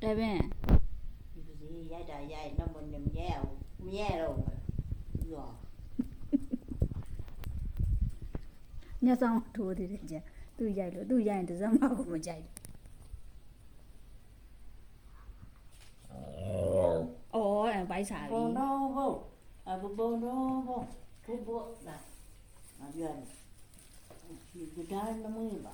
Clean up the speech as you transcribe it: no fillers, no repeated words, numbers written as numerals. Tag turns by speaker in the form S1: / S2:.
S1: တယ်ပင်
S2: ဒီပစီရိုက်တာရိုက်တော့မမြဲအောင်မြဲတော့ရော
S1: ညဆောင်ထိုးသေးတယ်ကြာသူရိုက်လို့သူရိုက်ရင်တစ်စက်မှကိုမကြိုက်အော်ဘိုက်စားပြီ
S2: ဘောတော့ဘောအဘဘောတော့ဘောဘဘောလာအပြောတယ်ဒီဒါနမွေးပါ